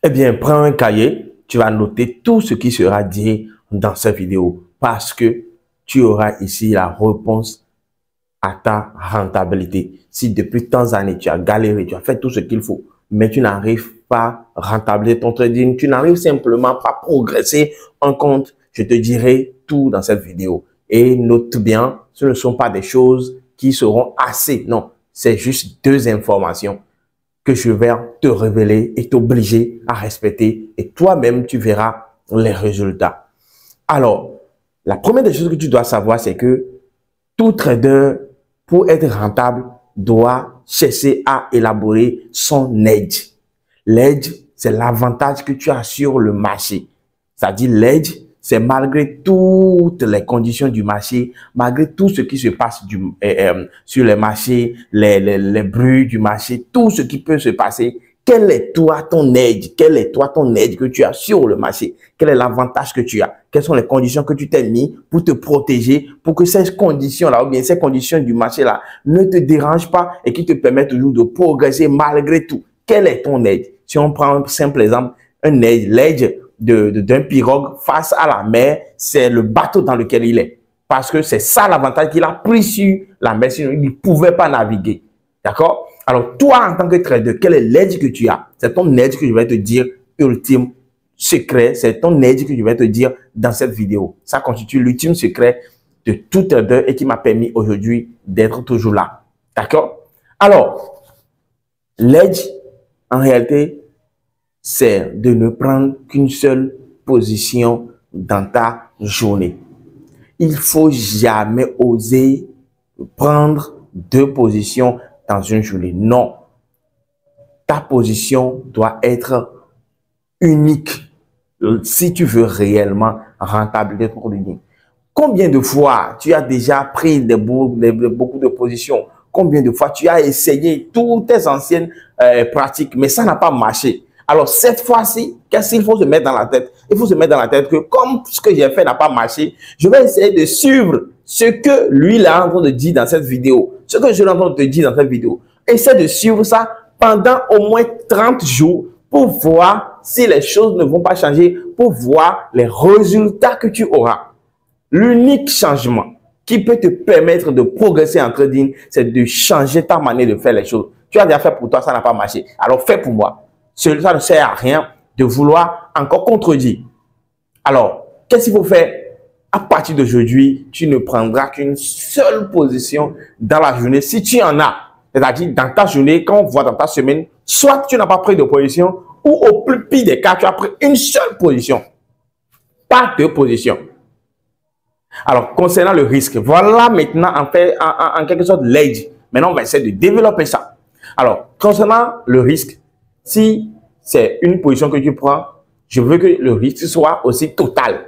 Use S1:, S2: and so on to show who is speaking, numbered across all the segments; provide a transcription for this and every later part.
S1: Eh bien, prends un cahier, tu vas noter tout ce qui sera dit dans cette vidéo parce que tu auras ici la réponse à ta rentabilité. Si depuis tant d'années, tu as galéré, tu as fait tout ce qu'il faut, mais tu n'arrives pas à rentabiliser ton trading, tu n'arrives simplement pas à progresser en compte, je te dirai tout dans cette vidéo. Et note bien, ce ne sont pas des choses qui seront assez. Non, c'est juste deux informations que je vais te révéler et t'obliger à respecter. Et toi-même, tu verras les résultats. Alors, la première des choses que tu dois savoir, c'est que tout trader, pour être rentable, doit chercher à élaborer son edge. L'edge, c'est l'avantage que tu as sur le marché. C'est-à-dire l'edge, c'est malgré toutes les conditions du marché, malgré tout ce qui se passe sur les marchés, les bruits du marché, tout ce qui peut se passer. Quel est toi ton edge? Quel est toi ton edge que tu as sur le marché? Quel est l'avantage que tu as? Quelles sont les conditions que tu t'es mis pour te protéger, pour que ces conditions-là ou bien ces conditions du marché-là ne te dérangent pas et qui te permettent toujours de progresser malgré tout? Quel est ton edge? Si on prend un simple exemple, un edge, l'edge d'un pirogue face à la mer, c'est le bateau dans lequel il est. Parce que c'est ça l'avantage qu'il a pris sur la mer, sinon il ne pouvait pas naviguer. D'accord? Alors, toi, en tant que trader, quel est l'edge que tu as? C'est ton edge que je vais te dire, ultime secret. C'est ton edge que je vais te dire dans cette vidéo. Ça constitue l'ultime secret de tout trader et qui m'a permis aujourd'hui d'être toujours là. D'accord? Alors, l'edge, en réalité, c'est de ne prendre qu'une seule position dans ta journée. Il faut jamais oser prendre deux positions dans une journée. Non. Ta position doit être unique si tu veux réellement rentabiliser ton trading. Combien de fois tu as déjà pris beaucoup de positions? Combien de fois tu as essayé toutes tes anciennes pratiques, mais ça n'a pas marché? Alors, cette fois-ci, qu'est-ce qu'il faut se mettre dans la tête? Il faut se mettre dans la tête que comme ce que j'ai fait n'a pas marché, je vais essayer de suivre ce que lui est en train de dire dans cette vidéo. Ce que je suis en train de te dire dans cette vidéo. Essaie de suivre ça pendant au moins 30 jours pour voir si les choses ne vont pas changer, pour voir les résultats que tu auras. L'unique changement qui peut te permettre de progresser en trading, c'est de changer ta manière de faire les choses. Tu as déjà fait pour toi, ça n'a pas marché. Alors fais pour moi. Ça ne sert à rien de vouloir encore contredire. Alors, qu'est-ce qu'il faut faire? À partir d'aujourd'hui, tu ne prendras qu'une seule position dans la journée si tu en as. C'est-à-dire, dans ta journée, quand on voit dans ta semaine, soit tu n'as pas pris de position ou au plus pire des cas, tu as pris une seule position. Pas deux positions. Alors, concernant le risque, voilà maintenant en quelque sorte l'edge. Maintenant, on va essayer de développer ça. Alors, concernant le risque, si c'est une position que tu prends, je veux que le risque soit aussi total.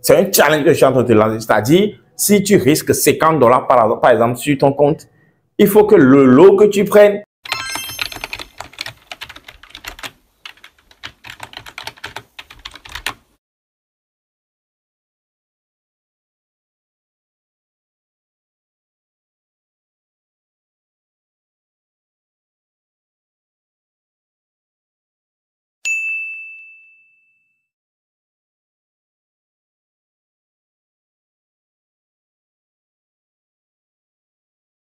S1: C'est un challenge que je suis en train de te lancer. C'est-à-dire, si tu risques $50 par exemple sur ton compte, il faut que le lot que tu prennes